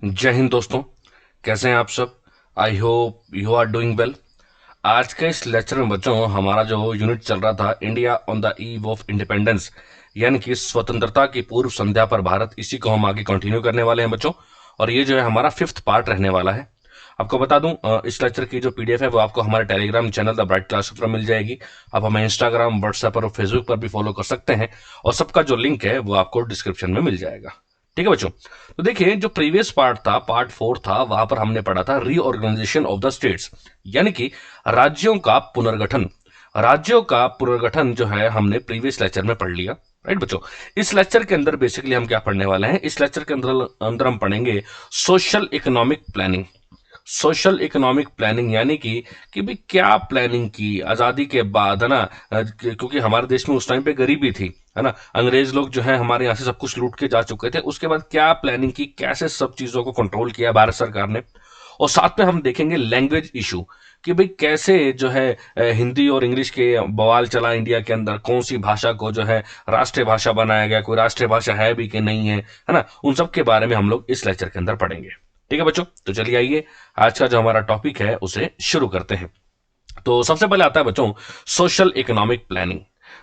जय हिंद दोस्तों। कैसे हैं आप सब? I hope you are doing well. आज के इस लेक्चर में बच्चों हमारा जो यूनिट चल रहा था India on the eve of independence, यानी कि स्वतंत्रता की पूर्व संध्या पर भारत, इसी को हम आगे कंटिन्यू करने वाले हैं बच्चों। और ये जो है हमारा फिफ्थ पार्ट रहने वाला है। आपको बता दूं, इस लेक्चर की जो पीडीएफ है वो आपको हमारे Telegram channel the bright class पर मिल जाएगी। आप हमें इंस्टाग्राम, व्हाट्सएप और फेसबुक पर भी फॉलो कर सकते हैं, और सबका जो लिंक है वो आपको डिस्क्रिप्शन में मिल जाएगा। ठीक है बच्चों। तो देखिए, जो प्रीवियस पार्ट था, पार्ट 4 था, वहां पर हमने पढ़ा था रीऑर्गेनाइजेशन ऑफ द स्टेट्स, यानी कि राज्यों का पुनर्गठन। राज्यों का पुनर्गठन जो है हमने प्रीवियस लेक्चर में पढ़ लिया। राइट बच्चों। इस लेक्चर के अंदर बेसिकली हम क्या पढ़ने वाले हैं? इस लेक्चर के अंदर अंदर हम पढ़ेंगे social economic planning. Social economic planning यानी कि भी क्या प्लानिंग की आजादी के बाद, है ना। क्योंकि हमारे देश में उस टाइम पे गरीबी थी, है ना। अंग्रेज लोग जो है हमारे यहाँ से सब कुछ लूट के जा चुके थे। उसके बाद क्या प्लानिंग की, कैसे सब चीजों को कंट्रोल किया भारत सरकार ने। और साथ में हम देखेंगे लैंग्वेज इशू, कि भाई कैसे जो है हिंदी और इंग्लिश के बवाल चला इंडिया के अंदर, कौन सी भाषा को जो है राष्ट्रीय भाषा बनाया गया, कोई राष्ट्रीय भाषा है भी कि नहीं है ना। उन सब के बारे में हम लोग इस लेक्चर के अंदर पढ़ेंगे। ठीक है बच्चों, तो चलिए आइए आज का जो हमारा टॉपिक है उसे शुरू करते हैं। तो सबसे पहले आता है बच्चों सोशल इकोनॉमिक प्लानिंग।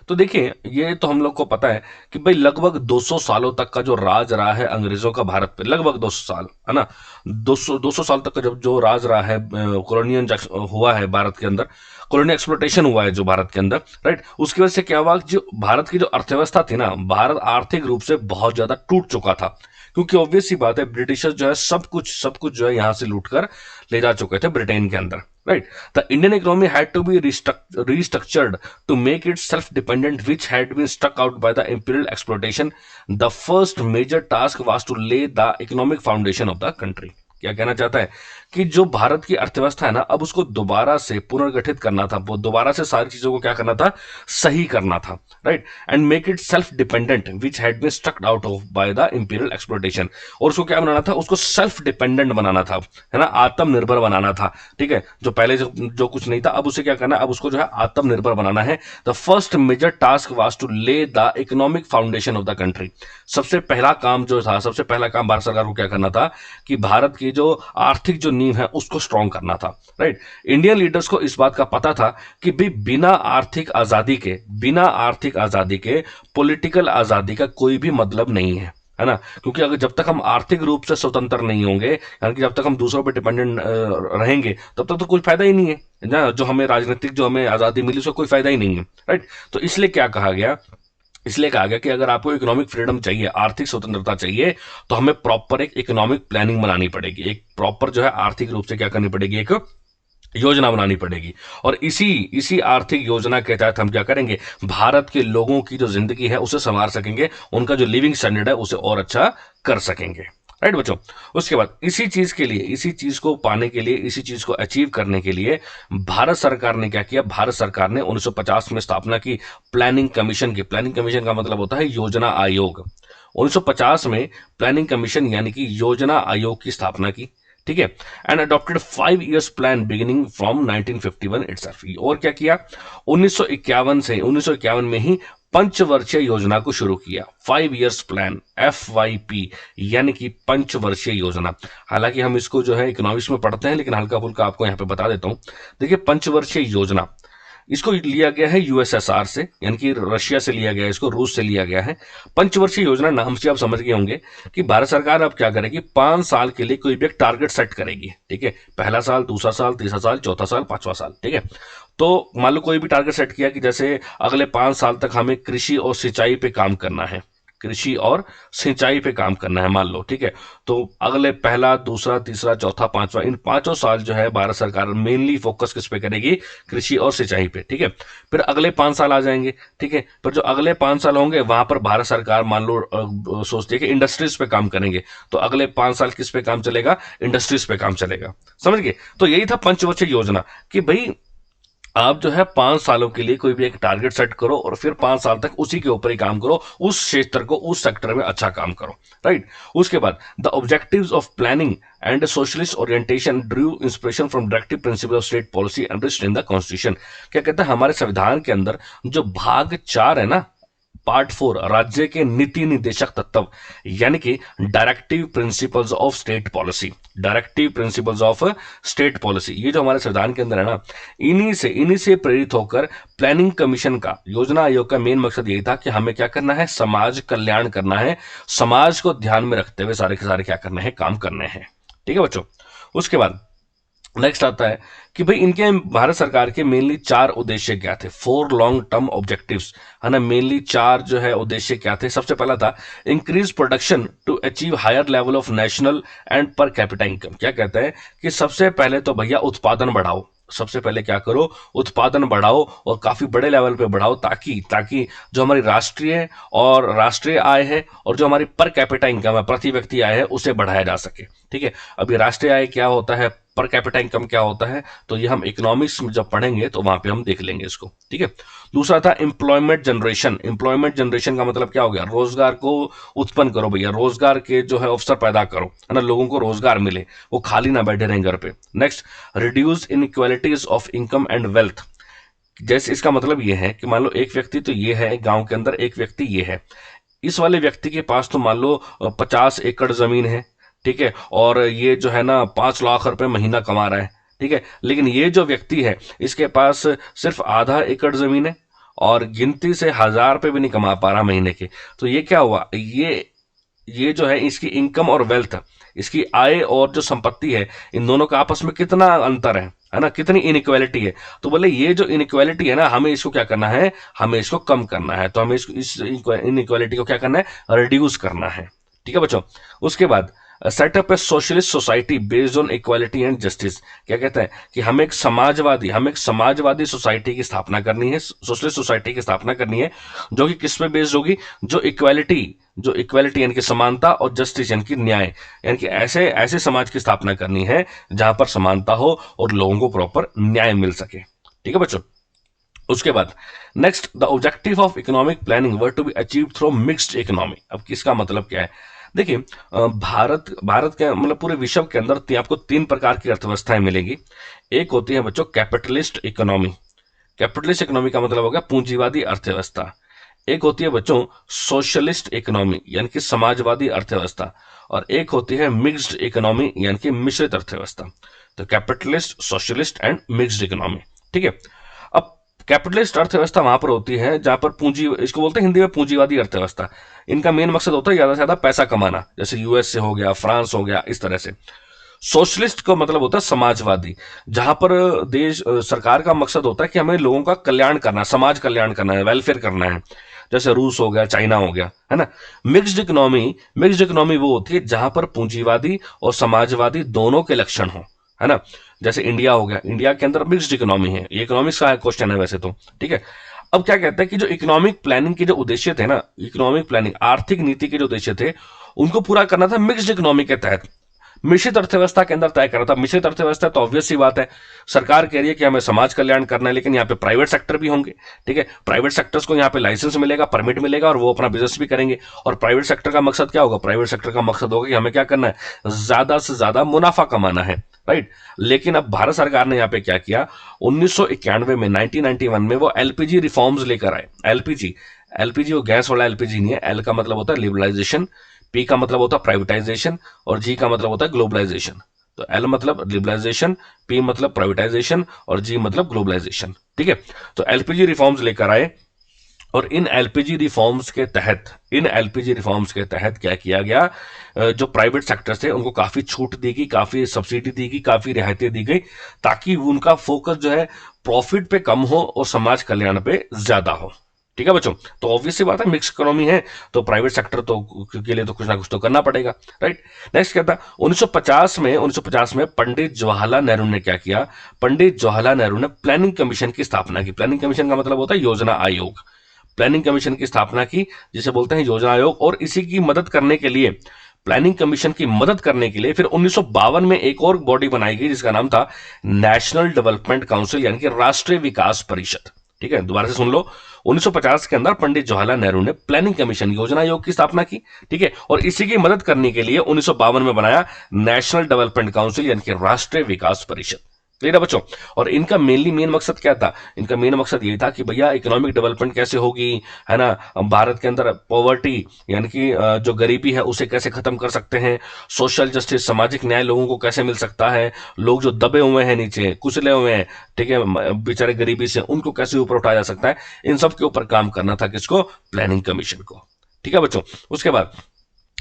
तो देखिए, ये तो हम लोग को पता है कि भाई लगभग 200 सालों तक का जो राज रहा है अंग्रेजों का भारत पे, लगभग 200 साल, है ना। 200 साल तक का जब जो राज रहा है, कॉलोनियल हुआ है भारत के अंदर, कॉलोनियल एक्सप्लोटेशन हुआ है जो भारत के अंदर, राइट। उसकी वजह से क्या हुआ, जो भारत की जो अर्थव्यवस्था थी ना, भारत आर्थिक रूप से बहुत ज्यादा टूट चुका था। क्योंकि ऑब्वियस सी बात है, ब्रिटिशर्स जो है सब कुछ जो है यहां से लूट कर ले जा चुके थे ब्रिटेन के अंदर, right. The Indian economy had to be restructured to make it self-dependent, which had been struck out by the imperial exploitation. The first major task was to lay the economic foundation of the country. क्या कहना चाहता है कि जो भारत की अर्थव्यवस्था है ना, अब उसको दोबारा से पुनर्गठित करना था, वो दोबारा से सारी चीजों को क्या करना था, सही करना था, right. And make it self dependent which had been struck out of by the imperial exploitation. और उसको क्या बनाना था, उसको सेल्फ डिपेंडेंट बनाना था, है ना, आत्मनिर्भर बनाना था। ठीक है, जो पहले जो कुछ नहीं था, अब उसे क्या करना है, अब उसको जो है आत्मनिर्भर बनाना है। The first major task was to lay the economic foundation of the country. सबसे पहला काम जो था, सबसे पहला काम भारत सरकार को क्या करना था कि भारत की जो आर्थिक जो नींव है उसको स्ट्रांग करना था, राइट। इंडियन लीडर्स को इस बात का पता था कि भी बिना आर्थिक आजादी के पॉलिटिकल आजादी का कोई भी मतलब नहीं है ना। क्योंकि अगर जब तक हम आर्थिक रूप से स्वतंत्र नहीं होंगे, यानी कि जब तक हम दूसरों पर डिपेंडेंट रहेंगे, तब तक तो कोई फायदा ही नहीं है ना। जो हमें राजनीतिक जो हमें आजादी मिली उसका कोई फायदा ही नहीं है, राइट। तो इसलिए क्या कहा गया, इसलिए कहा गया कि अगर आपको इकोनॉमिक फ्रीडम चाहिए, आर्थिक स्वतंत्रता चाहिए, तो हमें प्रॉपर एक इकोनॉमिक प्लानिंग बनानी पड़ेगी, एक प्रॉपर जो है आर्थिक रूप से क्या करनी पड़ेगी, एक योजना बनानी पड़ेगी। और इसी इसी आर्थिक योजना के तहत हम क्या करेंगे, भारत के लोगों की जो जिंदगी है उसे संवार सकेंगे, उनका जो लिविंग स्टैंडर्ड है उसे और अच्छा कर सकेंगे, राइट बच्चों। उसके बाद इसी चीज के लिए, इसी चीज को पाने के लिए, इसी चीज को अचीव करने के लिए भारत सरकार ने क्या किया, भारत सरकार ने 1950 में स्थापना की प्लानिंग कमीशन की। प्लानिंग कमीशन का मतलब होता है योजना आयोग। 1950 में प्लानिंग कमीशन यानी कि योजना आयोग की स्थापना की, ठीक है। And adopted 5 years plan beginning from 1951 itself. और क्या किया, 1951 में ही पंचवर्षीय योजना को शुरू किया। 5 इयर्स प्लान, FYP, यानी कि पंचवर्षीय योजना। हालांकि हम इसको जो है इकोनॉमिक्स में पढ़ते हैं, लेकिन हल्का फुल्का आपको यहां पे बता देता हूं। देखिए, पंचवर्षीय योजना, इसको लिया गया है यूएसएसआर से, यानी कि रशिया से लिया गया है, इसको रूस से लिया गया है। पंचवर्षीय योजना नाम से आप समझ गए होंगे कि भारत सरकार अब क्या करेगी, 5 साल के लिए कोई भी एक टारगेट सेट करेगी, ठीक है। पहला साल, दूसरा साल, तीसरा साल, चौथा साल, पांचवा साल, ठीक है। तो मान लो कोई भी टारगेट सेट किया कि जैसे अगले 5 साल तक हमें कृषि और सिंचाई पे काम करना है, कृषि और सिंचाई पे काम करना है, मान लो, ठीक है। तो अगले पहला, दूसरा, तीसरा, चौथा, पांचवा, इन पांचों साल जो है भारत सरकार मेनली फोकस किस पे करेगी, कृषि और सिंचाई पे, ठीक है। फिर अगले 5 साल आ जाएंगे, ठीक है। पर जो अगले 5 साल होंगे वहां पर भारत सरकार मान लो सोचती है कि इंडस्ट्रीज पे काम करेंगे, तो अगले 5 साल किस पे काम चलेगा, इंडस्ट्रीज पे काम चलेगा, समझ गए। तो यही था पंचवर्षीय योजना कि भाई आप जो है 5 सालों के लिए कोई भी एक टारगेट सेट करो और फिर 5 साल तक उसी के ऊपर ही काम करो, उस क्षेत्र को, उस सेक्टर में अच्छा काम करो, राइट। उसके बाद the objectives of planning and socialist orientation Drew inspiration from directive principle of state policy and in the constitution. क्या कहता है, हमारे संविधान के अंदर जो भाग 4 है ना, पार्ट 4 राज्य के नीति निर्देशक तत्व यानी कि directive principles of state policy. Directive principles of state policy ये जो हमारे संविधान के अंदर है ना, इन्हीं से प्रेरित होकर प्लानिंग कमीशन का, योजना आयोग का मेन मकसद यही था कि हमें क्या करना है, समाज कल्याण करना है, समाज को ध्यान में रखते हुए सारे के सारे क्या करने हैं, काम करने हैं। ठीक है बच्चों। उसके बाद नेक्स्ट आता है कि भाई इनके भारत सरकार के मेनली 4 उद्देश्य क्या थे, 4 लॉन्ग टर्म ऑब्जेक्टिव्स है ना। मेनली 4 जो है उद्देश्य क्या थे। सबसे पहला था increase production to achieve higher level of national and per capita income. क्या कहता है कि सबसे पहले तो भैया उत्पादन बढ़ाओ, सबसे पहले क्या करो, उत्पादन बढ़ाओ और काफी बड़े लेवल पे बढ़ाओ, ताकि जो हमारी राष्ट्रीय आय है और जो हमारी पर कैपिटा इनकम है, प्रति व्यक्ति आय है, उसे बढ़ाया जा सके। ठीक है। अभी राष्ट्रीय आय क्या होता है, पर कैपिटा इनकम क्या होता है, तो ये हम इकोनॉमिक्स में जब पढ़ेंगे तो वहां पे हम देख लेंगे इसको। ठीक है। दूसरा था एम्प्लॉयमेंट जनरेशन। एम्प्लॉयमेंट जनरेशन का मतलब क्या हो गया, रोजगार को उत्पन्न करो भैया, रोजगार के जो है अवसर पैदा करो, है ना, लोगों को रोजगार मिले, वो खाली ना बैठे रहें घर पे। Next, reduce inequalities of income and wealth. जैसे इसका मतलब ये है कि मान लो एक व्यक्ति तो ये है, गांव के अंदर एक व्यक्ति ये है, इस वाले व्यक्ति के पास तो मान लो 50 एकड़ जमीन है। ठीक है। और ये जो है ना 5 लाख रुपए महीना कमा रहा है। ठीक है। लेकिन ये जो व्यक्ति है इसके पास सिर्फ आधा एकड़ जमीन है और गिनती से 1000 रुपए भी नहीं कमा पा रहा महीने के। तो ये क्या हुआ, ये जो है इसकी इनकम और वेल्थ, इसकी आय और जो संपत्ति है, इन दोनों का आपस में कितना अंतर है ना, कितनी इनइक्वालिटी है। तो बोले ये जो इनइक्वालिटी है ना, हमें इसको क्या करना है, हमें इसको कम करना है। तो हमें इस इनइक्वालिटी को क्या करना है, रिड्यूस करना है। ठीक है बच्चों। उसके बाद setup A socialist society based on equality and justice. क्या कहता है कि हमें एक समाजवादी सोसाइटी की स्थापना करनी है, सोशलिस्ट सोसाइटी की स्थापना करनी है, जो कि किस पे बेस्ड होगी, जो इक्वालिटी यानी कि समानता और जस्टिस यानी कि न्याय, यानी कि ऐसे समाज की स्थापना करनी है जहां पर समानता हो और लोगों को प्रॉपर न्याय मिल सके। ठीक है बच्चों। उसके बाद next, the objective of economic planning were to be achieve through mixed economy. अब किसका मतलब क्या है, देखिए भारत के मतलब पूरे विश्व के अंदर आपको 3 प्रकार की अर्थव्यवस्थाएं मिलेंगी। एक होती है बच्चों कैपिटलिस्ट इकोनॉमी। कैपिटलिस्ट इकोनॉमी का मतलब हो गया पूंजीवादी अर्थव्यवस्था। एक होती है बच्चों सोशलिस्ट इकोनॉमी यानी कि समाजवादी अर्थव्यवस्था, और एक होती है मिक्स्ड इकोनॉमी यानी कि मिश्रित अर्थव्यवस्था। तो capitalist, socialist and mixed economy. ठीक है। अब कैपिटलिस्ट अर्थव्यवस्था वहां पर होती है जहां पर पूंजी, इसको बोलते हैं हिंदी में पूंजीवादी अर्थव्यवस्था। इनका मेन मकसद होता है ज्यादा से ज्यादा पैसा कमाना, जैसे यूएस से हो गया, फ्रांस हो गया, इस तरह से। सोशलिस्ट का मतलब होता है समाजवादी, जहां पर सरकार का मकसद होता है कि हमें लोगों का कल्याण करना, समाज कल्याण करना है, वेलफेयर करना है, जैसे रूस हो गया, चाइना हो गया, है ना। मिक्स्ड इकोनॉमी वो होती है जहां पर पूंजीवादी और समाजवादी दोनों के लक्षण हो, है ना। जैसे इंडिया हो गया, इंडिया के अंदर मिक्स्ड इकोनॉमी है, ये इकोनॉमिक्स का क्वेश्चन है वैसे तो। ठीक है। अब क्या कहता है कि जो इकोनॉमिक प्लानिंग के जो उद्देश्य थे ना, इकोनॉमिक प्लानिंग आर्थिक नीति के जो उद्देश्य थे उनको पूरा करना था मिक्स्ड इकोनॉमी के तहत, मिश्रित अर्थव्यवस्था के अंदर तय करा था। मिश्रित अर्थव्यवस्था तो ऑब्वियस सी बात है, सरकार कह रही है कि हमें समाज कल्याण करना है, लेकिन यहाँ पे प्राइवेट सेक्टर भी होंगे। ठीक है। प्राइवेट सेक्टर्स को यहाँ पे लाइसेंस मिलेगा, परमिट मिलेगा और वो अपना बिजनेस भी करेंगे। और प्राइवेट सेक्टर का मकसद क्या होगा, प्राइवेट सेक्टर का मकसद होगा कि हमें क्या करना है, ज्यादा से ज्यादा मुनाफा कमाना है, राइट। लेकिन अब भारत सरकार ने यहाँ पे क्या किया, 1991 में 1991 में वो एलपीजी रिफॉर्म्स लेकर आए। एलपीजी वो गैस वाला एलपीजी नहीं है। एल का मतलब होता है लिबरलाइजेशन, पी का मतलब होता है प्राइवेटाइजेशन और जी का मतलब होता है ग्लोबलाइजेशन। तो एल मतलब लिबरलाइजेशन, पी मतलब प्राइवेटाइजेशन और जी मतलब ग्लोबलाइजेशन। ठीक है। तो एलपीजी रिफॉर्म्स लेकर आए और इन एलपीजी रिफॉर्म्स के तहत क्या किया गया, जो प्राइवेट सेक्टर थे उनको काफी छूट दी गई, काफी सब्सिडी दी गई, काफी रियायतें दी गई, ताकि उनका फोकस जो है प्रॉफिट पे कम हो और समाज कल्याण पे ज्यादा हो। ठीक है बच्चों। तो ऑब्वियस सी बात है, मिक्स इकोनॉमी है तो प्राइवेट सेक्टर तो के लिए तो कुछ ना कुछ तो करना पड़ेगा, राइट। नेक्स्ट क्या था, 1950 में पंडित जवाहरलाल नेहरू ने क्या किया, पंडित जवाहरलाल नेहरू ने प्लानिंग कमीशन की स्थापना की। प्लानिंग कमीशन का मतलब होता है योजना आयोग। प्लानिंग कमीशन की स्थापना की, जिसे बोलते हैं योजना आयोग। और इसी की मदद करने के लिए, प्लानिंग कमीशन की मदद करने के लिए फिर 1952 में एक और बॉडी बनाई गई जिसका नाम था नेशनल डेवलपमेंट काउंसिल यानी कि राष्ट्रीय विकास परिषद। ठीक है। दोबारा से सुन लो, 1950 के अंदर पंडित जवाहरलाल नेहरू ने प्लानिंग कमीशन योजना आयोग की स्थापना की। ठीक है। और इसी की मदद करने के लिए 1952 में बनाया नेशनल डेवलपमेंट काउंसिल यानी कि राष्ट्रीय विकास परिषद। क्लियर है बच्चों। और इनका मेन मकसद क्या था, इनका मेन मकसद ये था कि भैया इकोनॉमिक डेवलपमेंट कैसे होगी, है ना, भारत के अंदर पॉवर्टी यानी कि जो गरीबी है उसे कैसे खत्म कर सकते हैं, सोशल जस्टिस सामाजिक न्याय लोगों को कैसे मिल सकता है, लोग जो दबे हुए हैं नीचे कुचले हुए हैं, ठीक है, बेचारे गरीबी से, उनको कैसे ऊपर उठाया जा सकता है, इन सब के ऊपर काम करना था किसको, प्लानिंग कमीशन को। ठीक है बच्चों। उसके बाद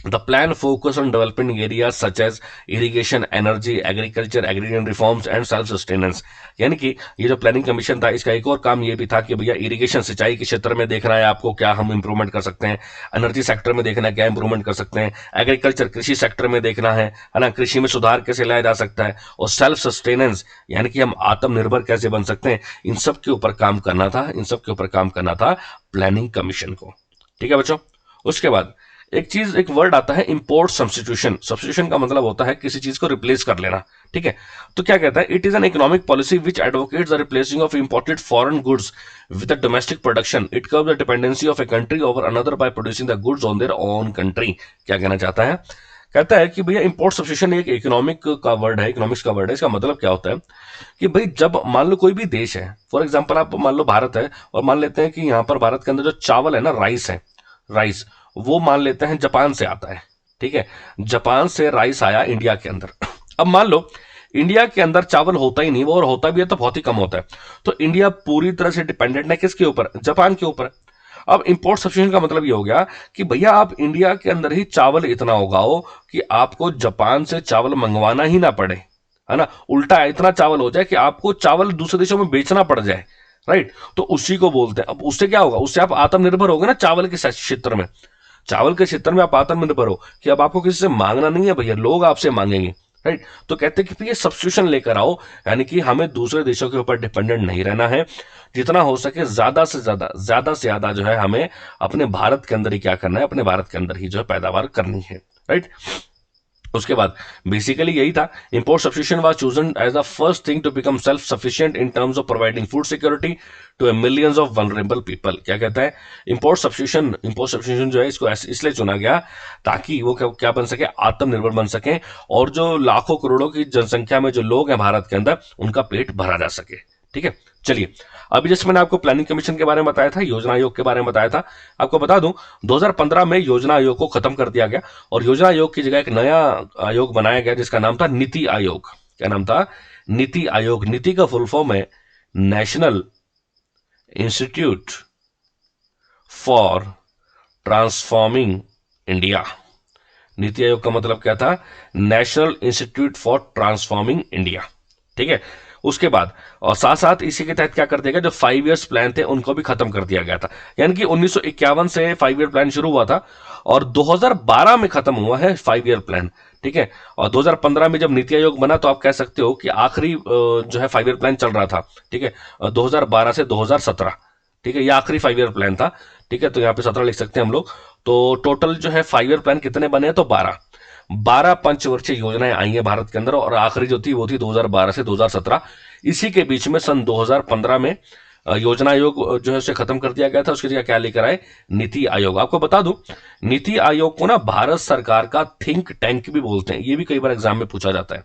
The plan focus on developing areas such as irrigation, energy, agriculture, agrarian reforms and self-sustenance। यानी कि ये जो प्लानिंग कमीशन था इसका एक और काम ये भी था कि भैया इरिगेशन सिंचाई के क्षेत्र में देखना है आपको क्या हम इंप्रूवमेंट कर सकते हैं, एनर्जी सेक्टर में देखना है क्या इंप्रूवमेंट कर सकते हैं, एग्रीकल्चर कृषि सेक्टर में देखना है ना, कृषि में सुधार कैसे लाया जा सकता है, और सेल्फ सस्टेनेंस यानी कि हम आत्मनिर्भर कैसे बन सकते हैं, इन सब के ऊपर काम करना था, इन सब के ऊपर काम करना था प्लानिंग कमीशन को। ठीक है बच्चों। उसके बाद एक वर्ड आता है इंपोर्ट सब्स्टिट्यूशन। सब्स्टिट्यूशन का मतलब होता है किसी चीज को रिप्लेस कर लेना। ठीक है, तो क्या कहता है, it is an economic policy which advocates the replacing of imported foreign goods with the domestic production. It curbs the dependency of a country over another by producing the goods on their own country. क्या कहना चाहता है, कहता है कि भैया import substitution एक economic का वर्ड है, इकोनॉमिक्स का वर्ड है। इसका मतलब क्या होता है कि भाई जब मान लो कोई भी देश है, फॉर एग्जांपल आप मान लो भारत है, और मान लेते हैं कि यहाँ पर भारत के अंदर जो चावल है ना, राइस है, राइस वो मान लेते हैं जापान से आता है। ठीक है, जापान से राइस आया इंडिया के अंदर। अब मान लो इंडिया के अंदर चावल होता ही नहीं, वो और होता भी है तो बहुत ही कम होता है, तो इंडिया पूरी तरह से डिपेंडेंट है किसके ऊपर, जापान के ऊपर। अब इंपोर्ट सब्स्टिट्यूशन का मतलब ये हो गया कि भैया आप इंडिया के अंदर ही चावल इतना उगाओ कि आपको जापान से चावल मंगवाना ही ना पड़े, है ना, उल्टा इतना चावल हो जाए कि आपको चावल दूसरे देशों में बेचना पड़ जाए। राइट, तो उसी को बोलते हैं। अब उससे क्या होगा, उससे आप आत्मनिर्भर होगे ना चावल के क्षेत्र में, चावल के क्षेत्र में आप आत्मनिर्भर हो कि अब आपको किसी से मांगना नहीं है भैया, लोग आपसे मांगेंगे। राइट, तो कहते हैं कि ये सब्स्टिट्यूशन लेकर आओ, यानी कि हमें दूसरे देशों के ऊपर डिपेंडेंट नहीं रहना है, जितना हो सके ज्यादा से ज्यादा जो है हमें अपने भारत के अंदर ही क्या करना है, अपने भारत के अंदर ही जो है पैदावार करनी है। राइट, उसके बाद बेसिकली यही था, import substitution was chosen as the first thing to become self sufficient in terms of providing food security to millions of vulnerable people. क्या कहता है, इंपोर्ट सब्स्टिट्यूशन जो है इसको इसलिए चुना गया ताकि वो क्या बन सके, आत्मनिर्भर बन सके, और जो लाखों करोड़ों की जनसंख्या में जो लोग हैं भारत के अंदर उनका पेट भरा जा सके। ठीक है, चलिए अभी जैसे मैंने आपको प्लानिंग कमीशन के बारे में बताया था, योजना आयोग के बारे में बताया था, आपको बता दूं 2015 में योजना आयोग को खत्म कर दिया गया और योजना आयोग की जगह एक नया आयोग बनाया गया जिसका नाम था नीति आयोग। क्या नाम था, नीति आयोग। नीति का फुल फॉर्म है national institute for transforming India. NITI Aayog का मतलब क्या था, national institute for transforming India. ठीक है, उसके बाद और साथ साथ इसी के तहत क्या कर दिया गया, जो 5 इयर्स प्लान थे उनको भी खत्म कर दिया गया था। यानी कि 1951 से 5 ईयर प्लान शुरू हुआ था और 2012 में खत्म हुआ है 5 ईयर प्लान। ठीक है, और 2015 में जब नीति आयोग बना तो आप कह सकते हो कि आखिरी जो है 5 ईयर प्लान चल रहा था। ठीक है, 2012 से 2017, ठीक है, ये आखिरी 5 ईयर प्लान था। ठीक है, तो यहाँ पे 17 लिख सकते हैं हम लोग। तो टोटल जो है 5 ईयर प्लान कितने बने, तो 12 पंचवर्षीय योजनाएं आई हैं भारत के अंदर, और आखिरी जो थी वो थी 2012 से 2017। इसी के बीच में सन 2015 में योजना आयोग जो है उसे खत्म कर दिया गया था, उसकी जगह क्या लेकर आए, नीति आयोग। आपको बता दूं नीति आयोग को ना भारत सरकार का थिंक टैंक भी बोलते हैं, ये भी कई बार एग्जाम में पूछा जाता है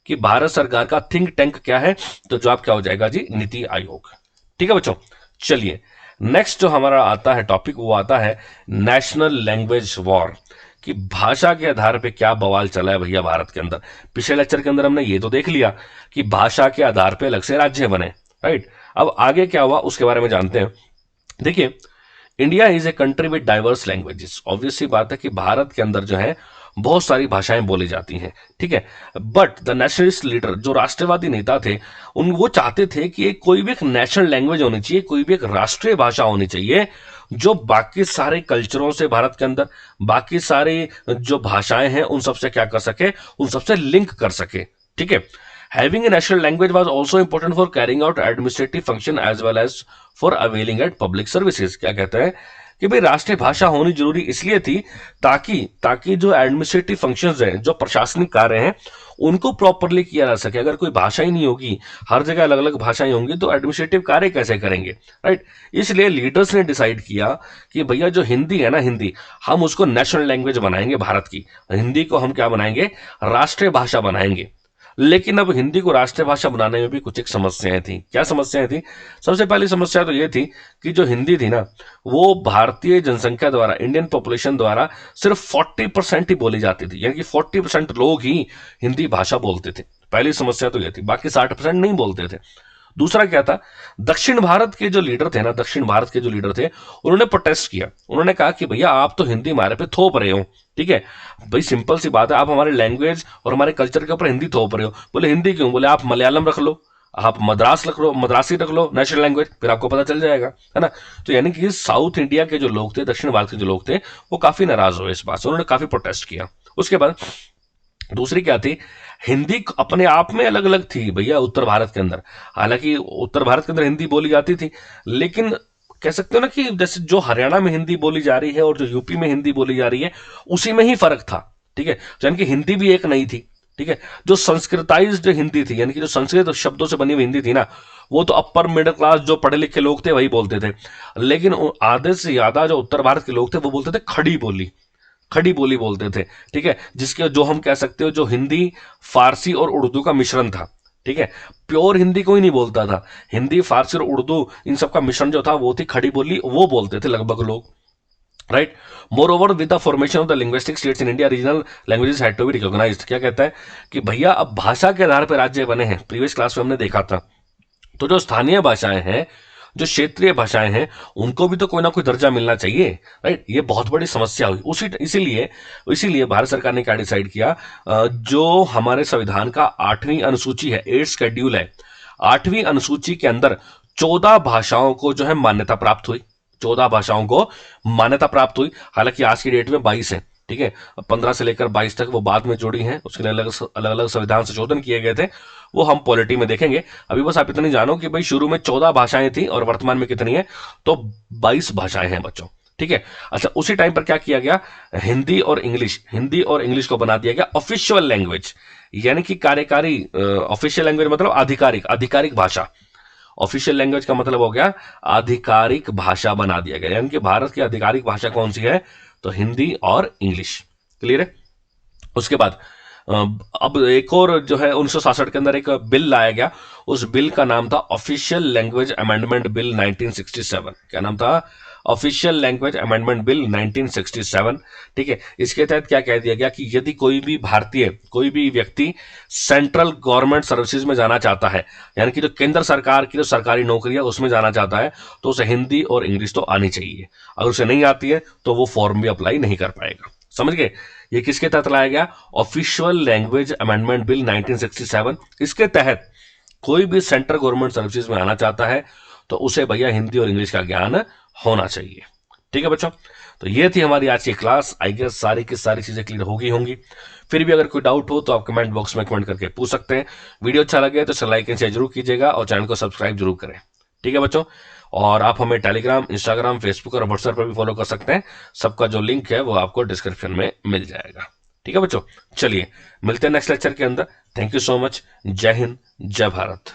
कि भारत सरकार का थिंक टैंक क्या है, तो जवाब क्या हो जाएगा जी, नीति आयोग। ठीक है बच्चों, चलिए नेक्स्ट जो हमारा आता है टॉपिक वो आता है नेशनल लैंग्वेज वॉर, कि भाषा के आधार पे क्या बवाल चला है भैया भारत के अंदर। पिछले लेक्चर के अंदर हमने ये तो देख लिया कि भाषा के आधार पे अलग से राज्य बने। राइट, अब आगे क्या हुआ उसके बारे में जानते हैं। देखिए, India is a country with diverse languages. Obvious सी बात है कि भारत के अंदर जो है बहुत सारी भाषाएं बोली जाती हैं। ठीक है, बट द नेशनलिस्ट लीडर, जो राष्ट्रवादी नेता थे, वो चाहते थे कि कोई भी एक नेशनल लैंग्वेज होनी चाहिए, कोई भी एक राष्ट्रीय भाषा होनी चाहिए जो बाकी सारे कल्चरों से भारत के अंदर बाकी सारे जो भाषाएं हैं उन सबसे क्या कर सके, उन सबसे लिंक कर सके। ठीक है, having a national language was also important for carrying out administrative function as well as for availing at public services. क्या कहते हैं कि भाई राष्ट्रीय भाषा होनी जरूरी इसलिए थी ताकि जो एडमिनिस्ट्रेटिव फंक्शंस हैं, जो प्रशासनिक कार्य हैं, उनको प्रॉपरली किया जा सके। अगर कोई भाषा ही नहीं होगी, हर जगह अलग अलग भाषाएं होंगी, तो एडमिनिस्ट्रेटिव कार्य कैसे करेंगे। राइट, इसलिए लीडर्स ने डिसाइड किया कि भैया जो हिंदी है ना, हिंदी हम उसको नेशनल लैंग्वेज बनाएंगे भारत की, हिंदी को हम क्या बनाएंगे, राष्ट्रीय भाषा बनाएंगे। लेकिन अब हिंदी को राष्ट्रीय भाषा बनाने में भी कुछ एक समस्याएं थी। क्या समस्याएं थी? सबसे पहली समस्या तो ये थी कि जो हिंदी थी ना, वो भारतीय जनसंख्या द्वारा, इंडियन पॉपुलेशन द्वारा सिर्फ 40% ही बोली जाती थी, यानी कि 40% लोग ही हिंदी भाषा बोलते थे। पहली समस्या तो ये थी, बाकी 60% नहीं बोलते थे। दूसरा क्या था, दक्षिण भारत के जो लीडर थे ना, दक्षिण भारत के जो लीडर थे, उन्होंने प्रोटेस्ट किया। उन्होंने कहा कि भैया आप तो हिंदी हमारे पे थोप रहे हो, ठीक है भाई, सिंपल सी बात है, आप हमारे लैंग्वेज और हमारे कल्चर के ऊपर हिंदी थोप रहे हो। बोले हिंदी क्यों? बोले आप मलयालम रख लो, आप मद्रास रख लो, मद्रासी रख लो नेशनल लैंग्वेज, फिर आपको पता चल जाएगा, है ना। तो यानी कि साउथ इंडिया के जो लोग थे, दक्षिण भारत के जो लोग थे, वो काफी नाराज हुए इस बात से, उन्होंने काफी प्रोटेस्ट किया। उसके बाद दूसरी क्या थी, हिंदी अपने आप में अलग अलग थी भैया उत्तर भारत के अंदर। हालांकि उत्तर भारत के अंदर हिंदी बोली जाती थी, लेकिन कह सकते हो ना कि जैसे जो हरियाणा में हिंदी बोली जा रही है और जो यूपी में हिंदी बोली जा रही है, उसी में ही फर्क था, ठीक है। यानी कि हिंदी भी एक नहीं थी, ठीक है। जो संस्कृताइज्ड हिंदी थी, यानी कि जो संस्कृत शब्दों से बनी हुई हिंदी थी ना, वो तो अपर मिडिल क्लास जो पढ़े लिखे लोग थे वही बोलते थे। लेकिन आधे से ज्यादा जो उत्तर भारत के लोग थे वो बोलते थे खड़ी बोली, खड़ी बोली बोलते थे, ठीक है। जिसके जो हम कह सकते हो जो हिंदी, फारसी और उर्दू का मिश्रण था, ठीक है। प्योर हिंदी कोई नहीं बोलता था, हिंदी, फारसी और उर्दू इन सब का मिश्रण जो था वो थी खड़ी बोली, वो बोलते थे लगभग लोग, right. Moreover with the formation of the linguistic states in India, regional languages had to be recognised. क्या कहता है कि भैया अब भाषा के आधार पर राज्य बने हैं, प्रीवियस क्लास में हमने देखा था। तो जो स्थानीय भाषाएं हैं, जो क्षेत्रीय भाषाएं हैं, उनको भी तो कोई ना कोई दर्जा मिलना चाहिए, राइट। ये बहुत बड़ी समस्या हुई उसी इसीलिए इसीलिए भारत सरकार ने क्या डिसाइड किया, जो हमारे संविधान का 8वीं अनुसूची है, 8th शेड्यूल है, 8वीं अनुसूची के अंदर 14 भाषाओं को जो है मान्यता प्राप्त हुई, 14 भाषाओं को मान्यता प्राप्त हुई। हालांकि आज की डेट में 22 है, ठीक है। 15 से लेकर 22 तक वो बाद में जोड़ी हैं, उसके लिए अलग अलग अलग संविधान संशोधन किए गए थे, वो हम पॉलिटी में देखेंगे। अभी बस आप इतनी जानो कि भाई शुरू में 14 भाषाएं थी और वर्तमान में कितनी है, तो 22 भाषाएं हैं बच्चों, ठीक है। अच्छा, उसी टाइम पर क्या किया गया, हिंदी और इंग्लिश को बना दिया गया ऑफिशियल लैंग्वेज, यानी कि कार्यकारी, ऑफिशियल लैंग्वेज मतलब आधिकारिक, आधिकारिक भाषा। ऑफिशियल लैंग्वेज का मतलब हो गया आधिकारिक भाषा बना दिया गया, यानी कि भारत की आधिकारिक भाषा कौन सी है, तो हिंदी और इंग्लिश। क्लियर है। उसके बाद अब एक और जो है 1967 के अंदर एक बिल लाया गया, उस बिल का नाम था ऑफिशियल लैंग्वेज अमेंडमेंट बिल 1967। क्या नाम था? ऑफिशियल लैंग्वेज अमेंडमेंट बिल 1967, ठीक है। इसके तहत क्या कह दिया गया कि यदि कोई भी भारतीय, कोई भी व्यक्ति सेंट्रल गवर्नमेंट सर्विसेज में जाना चाहता है, यानी कि जो केंद्र सरकार की जो सरकारी नौकरी है उसमें जाना चाहता है, तो उसे हिंदी और इंग्लिश तो आनी चाहिए। अगर उसे नहीं आती है तो वो फॉर्म भी अप्लाई नहीं कर पाएगा। समझ गए? ये किसके तहत लाया गया? Official language amendment bill 1967। इसके तहत कोई भी सेंट्रल गवर्नमेंट सर्विसेज में आना चाहता है तो उसे भैया हिंदी और इंग्लिश का ज्ञान होना चाहिए। ठीक है बच्चों, तो ये थी हमारी आज की क्लास। आई गेस सारी की सारी चीजें क्लियर हो गई होंगी। फिर भी अगर कोई डाउट हो तो आप कमेंट बॉक्स में कमेंट करके पूछ सकते हैं। वीडियो अच्छा लगे तो लाइक एंड शेयर जरूर कीजिएगा और चैनल को सब्सक्राइब जरूर करें। ठीक है बच्चों, और आप हमें टेलीग्राम, इंस्टाग्राम, फेसबुक और व्हाट्सएप पर भी फॉलो कर सकते हैं। सबका जो लिंक है वो आपको डिस्क्रिप्शन में मिल जाएगा। ठीक है बच्चों, चलिए मिलते हैं नेक्स्ट लेक्चर के अंदर। Thank you so much. जय हिंद, जय भारत।